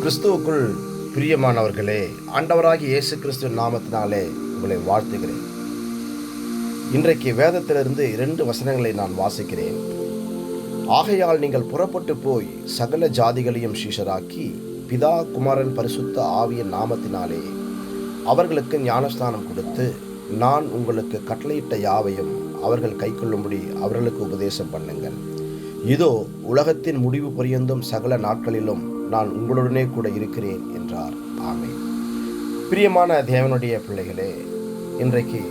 கிறிஸ்துவுக்குள் பிரியமானவர்களே, ஆண்டவராகிய இயேசு கிறிஸ்துவின் நாமத்தினாலே உங்களை வாழ்த்துகிறேன். இன்றைக்கு வேதத்திலிருந்து 2 வசனங்களை நான் வாசிக்கிறேன். ஆகையால் நீங்கள் புறப்பட்டு போய் சகல ஜாதிகளையும் சீஷராக்கி பிதா குமாரன் பரிசுத்த ஆவியின் நாமத்தினாலே அவர்களுக்கு ஞானஸ்நானம் கொடுத்து, நான் உங்களுக்கு கட்டளையிட்ட யாவையும் அவர்கள் கைக்கொள்ளும்படி அவர்களுக்கு உபதேசம் பண்ணுங்கள். இதோ உலகத்தின் முடிவு பரியந்தும் சகல நாட்களிலும் நான் உங்களுடனே கூட இருக்கிறேன் என்றார். ஆமென். பிரியமான தேவனுடைய பிள்ளைகளே, இன்றைக்கு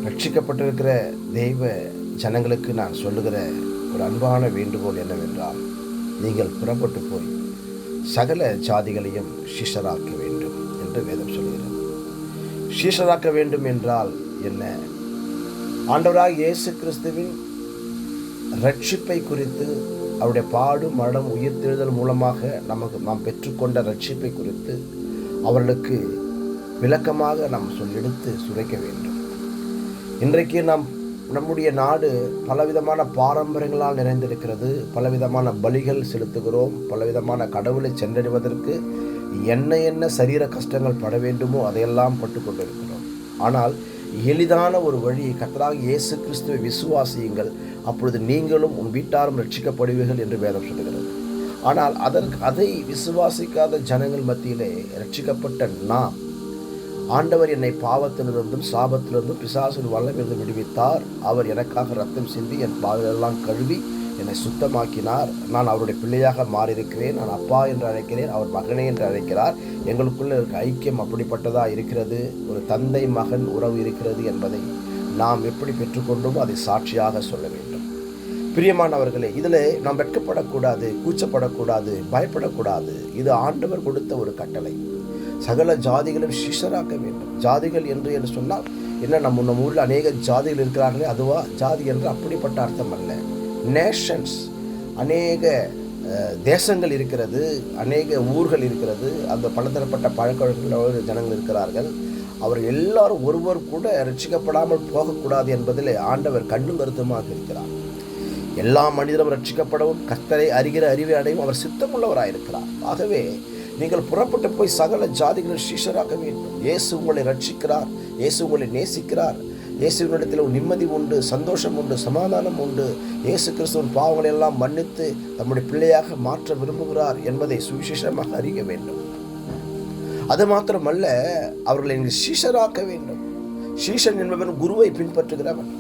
ரட்சிக்கப்பட்டிருக்கிற தெய்வ ஜனங்களுக்கு நான் சொல்லுகிற ஒரு அன்பான வேண்டுகோள் என்னவென்றால், நீங்கள் புறப்பட்டு போய் சகல ஜாதிகளையும் சீஷராக்க வேண்டும் என்று வேதம் சொல்கிறது. சீஷராக்க வேண்டும் என்றால் என்ன? ஆண்டவராகிய இயேசு கிறிஸ்துவின் ரட்சிப்பை குறித்து, அவருடைய பாடு மரணம் உயிர்த்தெழுதல் மூலமாக நாம் பெற்றுக்கொண்ட ரட்சிப்பை குறித்து அவர்களுக்கு விளக்கமாக நாம் எடுத்து சுரைக்க வேண்டும். இன்றைக்கு நம்முடைய நாடு பலவிதமான பாரம்பரியங்களால் நிறைந்திருக்கிறது. பலவிதமான பலிகள் செலுத்துகிறோம். பலவிதமான கடவுளை சென்றடைவதற்கு என்ன சரீர கஷ்டங்கள் பட வேண்டுமோ அதையெல்லாம் பட்டு கொண்டிருக்கிறோம். ஆனால் எளிதான ஒரு வழி, கர்த்தராகிய இயேசு கிறிஸ்துவை விசுவாசியுங்கள், அப்பொழுது நீங்களும் உன் வீட்டாரும் ரட்சிக்கப்படுவீர்கள் என்று வேதம் சொல்கிறது. ஆனால் அதை விசுவாசிக்காத ஜனங்கள் மத்தியிலே ரட்சிக்கப்பட்ட நாம், ஆண்டவர் என்னை பாவத்திலிருந்தும் சாபத்திலிருந்தும் பிசாசின் வல்லமிருந்து விடுவித்தார், அவர் எனக்காக ரத்தம் சிந்தி என் பாவங்களெல்லாம் கழுவி என்னை சுத்தமாக்கினார், நான் அவருடைய பிள்ளையாக மாறியிருக்கிறேன், நான் அப்பா என்று அழைக்கிறேன், அவர் மகனே என்று அழைக்கிறார், எங்களுக்குள்ள இருக்க ஐக்கியம் அப்படிப்பட்டதாக இருக்கிறது, ஒரு தந்தை மகன் உறவு இருக்கிறது என்பதை நாம் எப்படி பெற்றுக்கொண்டோமோ அதை சாட்சியாக சொல்ல வேண்டும். பிரியமானவர்களே, இதில் நாம் வெட்கப்படக்கூடாது, கூச்சப்படக்கூடாது, பயப்படக்கூடாது. இது ஆண்டவர் கொடுத்த ஒரு கட்டளை. சகல ஜாதிகளும் சீஷராக்க வேண்டும். ஜாதிகள் என்று சொன்னால் என்ன? நம்ம ஊரில் அநேக ஜாதிகள் இருக்கிறார்களே, அதுவா ஜாதி என்று அப்படிப்பட்ட அர்த்தம் அல்ல. நேஷன்ஸ், அநேக தேசங்கள் இருக்கிறது, அநேக ஊர்கள் இருக்கிறது, அந்த பலதரப்பட்ட பழக்கவழக்கங்களோடு ஜனங்கள் இருக்கிறார்கள். அவர்கள் எல்லாரும் ஒருவர் கூட ரட்சிக்கப்படாமல் போகக்கூடாது என்பதில் ஆண்டவர் கண்ணும் கருத்துமாக இருக்கிறார். எல்லா மனிதரும் ரட்சிக்கப்படவும் கர்த்தரை அறிகிற அறிவை அடையும் அவர் சித்தமுள்ளவராயிருக்கிறார். ஆகவே நீங்கள் புறப்பட்டு போய் சகல ஜாதிகளை சீஷராக்க வேண்டும். இயேசு உங்களை ரட்சிக்கிறார், இயேசு உங்களை நேசிக்கிறார், இயேசுவினிடத்தில் ஒரு நிம்மதி உண்டு, சந்தோஷம் உண்டு, சமாதானம் உண்டு. இயேசு கிறிஸ்துவின் பாவங்களை எல்லாம் மன்னித்து தம்முடைய பிள்ளையாக மாற்ற விரும்புகிறார் என்பதை சுவிசேஷமாக அறிய வேண்டும். அது மாத்திரமல்ல, அவர்களை நீங்கள் சீஷராக்க வேண்டும். சீஷன் என்பவன் குருவை பின்பற்றுகிறவன்.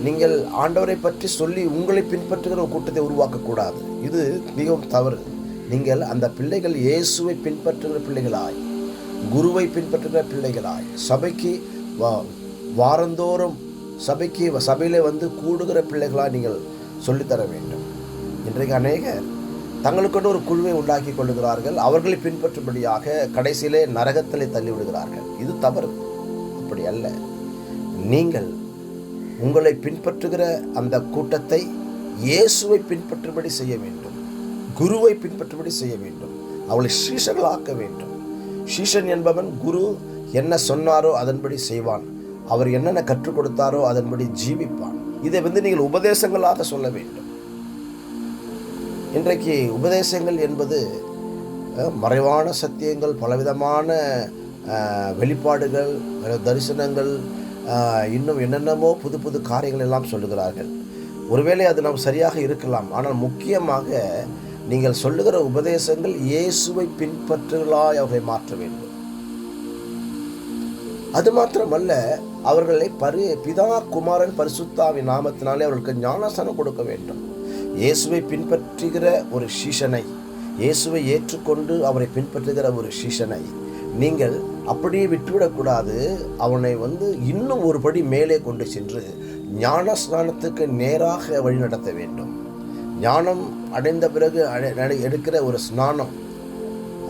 நீங்கள் ஆண்டவரை பற்றி சொல்லி உங்களை பின்பற்றுகிற ஒரு கூட்டத்தை உருவாக்கக்கூடாது. இது மிகவும் தவறு. நீங்கள் அந்த பிள்ளைகள் இயேசுவை பின்பற்றுகிற பிள்ளைகளாய், குருவை பின்பற்றுகிற பிள்ளைகளாய், சபைக்கு வாரந்தோறும் சபையில் வந்து கூடுகிற பிள்ளைகளாக நீங்கள் சொல்லித்தர வேண்டும். இன்றைக்கு அநேகர் தங்களுக்கொண்டு ஒரு குழுவை உண்டாக்கி கொள்ளுகிறார்கள். அவர்களை பின்பற்றும்படியாக கடைசியிலே நரகத்திலே தள்ளிவிடுகிறார்கள். இது தவறு. அப்படி அல்ல. நீங்கள் உங்களை பின்பற்றுகிற அந்த கூட்டத்தை இயேசுவை பின்பற்றும்படி செய்ய வேண்டும், குருவை பின்பற்றும்படி செய்ய வேண்டும், அவளை சீஷர்களாக்க வேண்டும். சீஷன் என்பவன் குரு என்ன சொன்னாரோ அதன்படி செய்வான், அவர் என்னென்ன கற்றுக் கொடுத்தாரோ அதன்படி ஜீவிப்பான். இதை நீங்கள் உபதேசங்களாக சொல்ல வேண்டும். இன்றைக்கு உபதேசங்கள் என்பது மறைவான சத்தியங்கள், பலவிதமான வெளிப்பாடுகள், தரிசனங்கள், இன்னும் என்னென்னமோ புது புது காரியங்கள் எல்லாம் சொல்லுகிறார்கள். ஒருவேளை அது நாம் சரியாக இருக்கலாம். ஆனால் முக்கியமாக நீங்கள் சொல்லுகிற உபதேசங்கள் இயேசுவை பின்பற்றுகளாய் அவர்களை மாற்ற வேண்டும். அது மாத்திரமல்ல, அவர்களை பிதா குமாரன் பரிசுத்தாவின் நாமத்தினாலே அவர்களுக்கு ஞானஸ்நானம் கொடுக்க வேண்டும். இயேசுவை பின்பற்றுகிற ஒரு சீஷனை, இயேசுவை ஏற்றுக்கொண்டு அவரை பின்பற்றுகிற ஒரு சீஷனை நீங்கள் அப்படியே விட்டுவிடக்கூடாது. அவனை இன்னும் ஒரு படி மேலே கொண்டு சென்று ஞானஸ்நானத்துக்கு நேராக வழிநடத்த வேண்டும். ஞானம் அடைந்த பிறகு எடுக்கிற ஒரு ஸ்நானம்,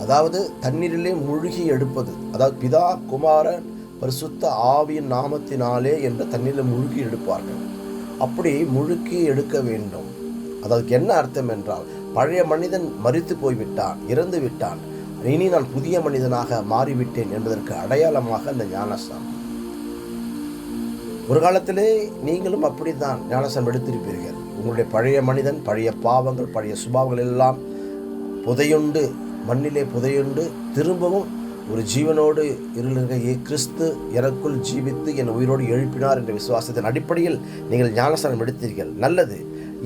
அதாவது தண்ணீரிலே முழுகி எடுப்பது, அதாவது பிதா குமாரன் பரிசுத்த ஆவியின் நாமத்தினாலே என்ற தண்ணீரில் முழுகி எடுப்பார்கள். அப்படி முழுக்கி எடுக்க வேண்டும். அதற்கு என்ன அர்த்தம் என்றால், பழைய மனிதன் மரித்து போய்விட்டான், இறந்து விட்டான், இனி நான் புதிய மனிதனாக மாறிவிட்டேன் என்பதற்கு அடையாளமாக அந்த ஞானஸ்நானம். ஒரு காலத்திலே நீங்களும் அப்படித்தான் ஞானஸ்நானம் எடுத்திருப்பீர்கள். உங்களுடைய பழைய மனிதன், பழைய பாவங்கள், பழைய சுபாவங்கள் எல்லாம் புதையுண்டு, மண்ணிலே புதையுண்டு திரும்பவும் ஒரு ஜீவனோடு இருளுகிற கிறிஸ்து எனக்குள் ஜீவித்து என் உயிரோடு எழுப்பினார் என்ற விசுவாசத்தின் அடிப்படையில் நீங்கள் ஞானஸ்தானம் எடுத்தீர்கள். நல்லது.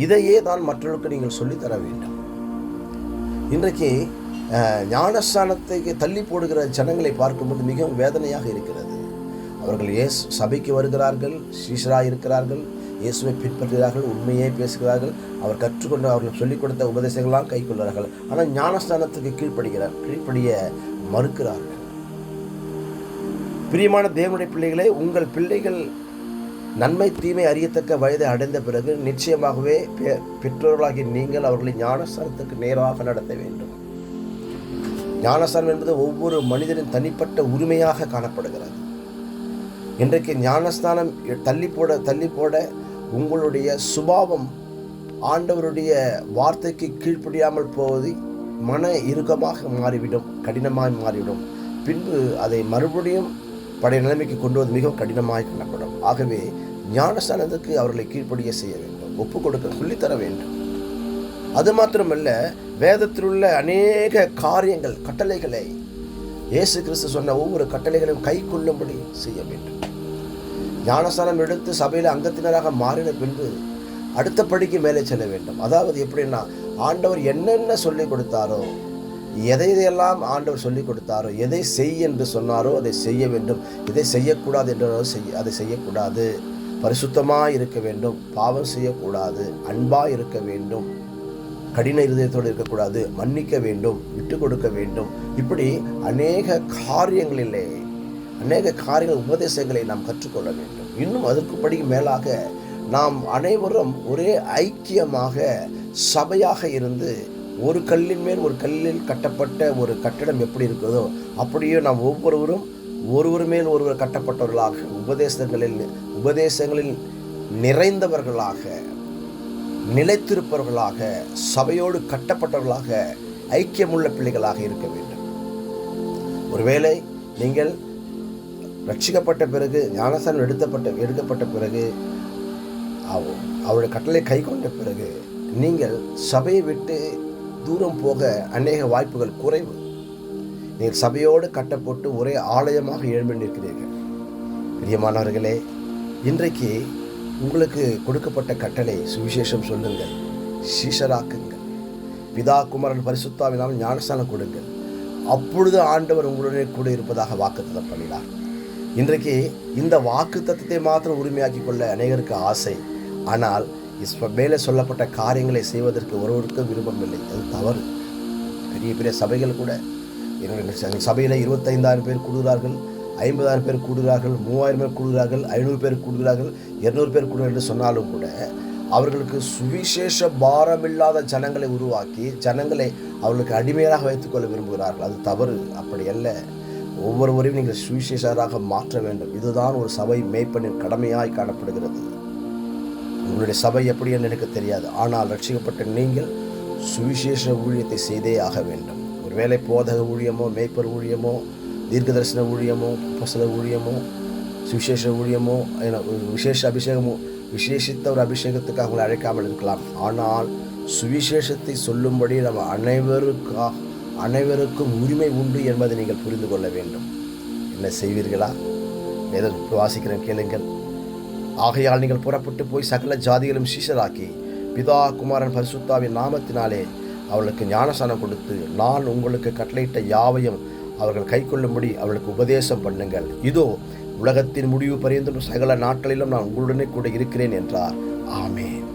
இதையே தான் மற்றவர்களுக்கு நீங்கள் சொல்லித்தர வேண்டும். இன்றைக்கு ஞானஸ்தானத்தை தள்ளி போடுகிற ஜனங்களை பார்க்கும்போது மிகவும் வேதனையாக இருக்கிறது. அவர்கள் சபைக்கு வருகிறார்கள், சீஷராக இருக்கிறார்கள், இயேசுவை பின்பற்றுகிறார்கள், உண்மையே பேசுகிறார்கள், அவர் கற்றுக்கொண்டு அவர்கள் சொல்லிக் கொடுத்த உபதேசங்களாம் கை கொள்கிறார்கள். ஆனால் ஞானஸ்தானத்துக்கு கீழ்ப்படிய மறுக்கிறார்கள். பிரியமான தேவனுடைய பிள்ளைகளே, உங்கள் பிள்ளைகள் நன்மை தீமை அறியத்தக்க வயதை அடைந்த பிறகு நிச்சயமாகவே பெற்றோர்களாகிய நீங்கள் அவர்களை ஞானஸ்தானத்துக்கு நேராக நடத்த வேண்டும். ஞானஸ்தானம் என்பது ஒவ்வொரு மனிதனின் தனிப்பட்ட உரிமையாக காணப்படுகிறது. இன்றைக்கு ஞானஸ்தானம் தள்ளி போட உங்களுடைய சுபாவம் ஆண்டவருடைய வார்த்தைக்கு கீழ்ப்படியாமல் போவது மன இறுக்கமாக மாறிவிடும், கடினமாக மாறிவிடும். பின்பு அதை மறுபடியும் பழைய நிலைமைக்கு கொண்டு வந்து மிகவும் கடினமாக காணப்படும். ஆகவே ஞானஸ்தானத்துக்கு அவர்களை கீழ்ப்படிய செய்ய வேண்டும், ஒப்புக் கொடுக்க சொல்லித்தர வேண்டும். அது மாத்திரமல்ல, வேதத்தில் உள்ள அநேக காரியங்கள், கட்டளைகளை, இயேசு கிறிஸ்து சொன்ன ஒவ்வொரு கட்டளைகளையும் கை கொள்ளும்படி செய்ய வேண்டும். ஞானஸ்தானம் எடுத்து சபையில் அங்கத்தினராக மாறின பின்பு அடுத்த படிக்கு மேலே செல்ல வேண்டும். அதாவது எப்படின்னா, ஆண்டவர் என்னென்ன சொல்லிக் கொடுத்தாரோ, எதையெல்லாம் ஆண்டவர் சொல்லிக் கொடுத்தாரோ, எதை செய் என்று சொன்னாரோ அதை செய்ய வேண்டும். எதை செய்யக்கூடாது என்றோ அதை செய்யக்கூடாது. பரிசுத்தமாக இருக்க வேண்டும், பாவம் செய்யக்கூடாது, அன்பாக இருக்க வேண்டும், கடின இருதயத்தோடு இருக்கக்கூடாது, மன்னிக்க வேண்டும், விட்டு கொடுக்க வேண்டும். இப்படி அநேக காரியங்கள் உபதேசங்களை நாம் கற்றுக்கொள்ள வேண்டும். இன்னும் அதற்குப்படி மேலாக நாம் அனைவரும் ஒரே ஐக்கியமாக சபையாக இருந்து ஒரு கல்லின் மேல் ஒரு கல்லில் கட்டப்பட்ட ஒரு கட்டடம் எப்படி இருக்கிறதோ அப்படியே நாம் ஒருவர் மேல் ஒருவர் கட்டப்பட்டவர்களாக உபதேசங்களில் நிறைந்தவர்களாக, நிலைத்திருப்பவர்களாக, சபையோடு கட்டப்பட்டவர்களாக, ஐக்கியமுள்ள பிள்ளைகளாக இருக்க வேண்டும். ஒருவேளை நீங்கள் ரட்சிக்கப்பட்ட பிறகு, ஞானஸ்தானம் எடுக்கப்பட்ட பிறகு, அவருடைய கட்டளை கை கொண்ட பிறகு நீங்கள் சபையை விட்டு தூரம் போக அநேக வாய்ப்புகள் குறைவு. நீங்கள் சபையோடு கட்டப்பட்டு ஒரே ஆலயமாக எழும்பி நிற்கிறீர்கள். பிரியமானவர்களே, இன்றைக்கு உங்களுக்கு கொடுக்கப்பட்ட கட்டளை சுவிசேஷம் சொல்லுங்கள், சீஷராக்குங்கள், பிதா குமாரன் பரிசுத்தாவினால் ஞானஸ்தானம் கொடுங்கள், அப்பொழுது ஆண்டவர் உங்களுடன் கூட இருப்பதாக வாக்குத்தத்தம் பண்ணினார். இன்றைக்கு இந்த வாக்குத்தத்தத்தை மாத்திரம் உரிமையாக்கி கொள்ள அநேகருக்கு ஆசை. ஆனால் மேலே சொல்லப்பட்ட காரியங்களை செய்வதற்கு ஒருவருக்கும் விருப்பம் இல்லை. அது தவறு. பெரிய பெரிய சபைகள் கூட, எங்கள் சபையில் 25,000 பேர் கூடுகிறார்கள், 50,000 பேர் கூடுகிறார்கள், 3,000 பேர் கூடுகிறார்கள், 500 பேர் கூடுகிறார்கள், 200 பேர் கூடுகிறார்கள் என்று சொன்னாலும் கூட அவர்களுக்கு சுவிசேஷ பாரமில்லாத ஜனங்களை உருவாக்கி ஜனங்களை அவர்களுக்கு அடிமையாக வைத்துக்கொள்ள விரும்புகிறார்கள். அது தவறு. அப்படி அல்ல. ஒவ்வொருவரையும் நீங்கள் சுவிசேஷராக மாற்ற வேண்டும். இதுதான் ஒரு சபை மேய்ப்பனின் கடமையாய் காணப்படுகிறது. உங்களுடைய சபை எப்படி என்று எனக்கு தெரியாது. ஆனால் ரட்சிக்கப்பட்ட நீங்கள் சுவிசேஷ ஊழியத்தை செய்தே ஆக வேண்டும். ஒருவேளை போதக ஊழியமோ, மேய்ப்பர் ஊழியமோ, தீர்க்க தரிசன ஊழியமோ, அப்போஸ்தல ஊழியமோ, சுவிசேஷ ஊழியமோ, விசேஷ அபிஷேகமோ, விசேஷித்த ஒரு அபிஷேகத்துக்காக உங்களை அழைக்காமல் இருக்கலாம். ஆனால் சுவிசேஷத்தை சொல்லும்படி நம்ம அனைவருக்கும் உரிமை உண்டு என்பதை நீங்கள் புரிந்து கொள்ள வேண்டும். என்ன செய்வீர்களா? வேதம் வாசிக்கிறேன், கேளுங்கள். ஆகையால் நீங்கள் புறப்பட்டு போய் சகல ஜாதிகளும் சீஷராக்கி பிதா குமாரன் பரிசுத்தாவின் நாமத்தினாலே அவர்களுக்கு ஞானஸ்நானம் கொடுத்து நான் உங்களுக்கு கட்டளையிட்ட யாவையும் அவர்கள் கைக்கொள்ளும்படி அவர்களுக்கு உபதேசம் பண்ணுங்கள். இதோ உலகத்தின் முடிவு பரியந்தும் சகல நாட்களிலும் நான் உங்களுடனே கூட இருக்கிறேன் என்றார். ஆமென்.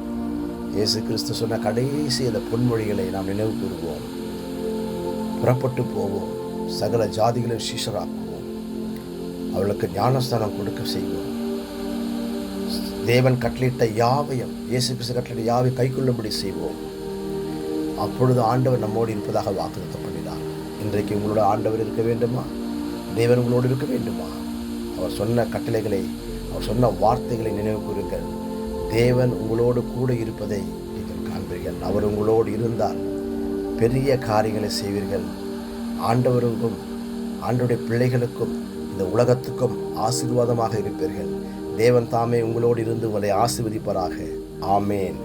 இயேசு கிறிஸ்து சொன்ன கடைசி அந்த பொன்மொழிகளை நாம் நினைவு கூறுவோம். புறப்பட்டு போவோம், சகல ஜாதிகளையும் சீஷராக்குவோம், அவர்களுக்கு ஞானஸ்தானம் கொடுக்க செய்வோம். தேவன் கட்டளையிட்ட யாவையும், இயேசு கிறிஸ்து கட்டளையிட்ட யாவை கைக்கொள்ளும்படி செய்வோம். அப்பொழுது ஆண்டவர் நம்மோடு இருப்பதாக வாக்குத்தத்தம் பண்ணினார். இன்றைக்கு உங்களோட ஆண்டவர் இருக்க வேண்டுமா? தேவன் உங்களோடு இருக்க வேண்டுமா? அவர் சொன்ன கட்டளைகளை, அவர் சொன்ன வார்த்தைகளை நினைவு கூறுங்கள். தேவன் உங்களோடு கூட இருப்பதை நீங்கள் காண்பீர்கள். அவர் உங்களோடு இருந்தால் பெரிய காரியங்களை செய்வீர்கள். ஆண்டவருக்கும் ஆண்டவருடைய பிள்ளைகளுக்கும் இந்த உலகத்துக்கும் ஆசீர்வாதமாக இருப்பீர்கள். தேவன் தாமே உங்களோடு இருந்து உங்களை ஆசீர்வதிப்பாராக. ஆமேன்.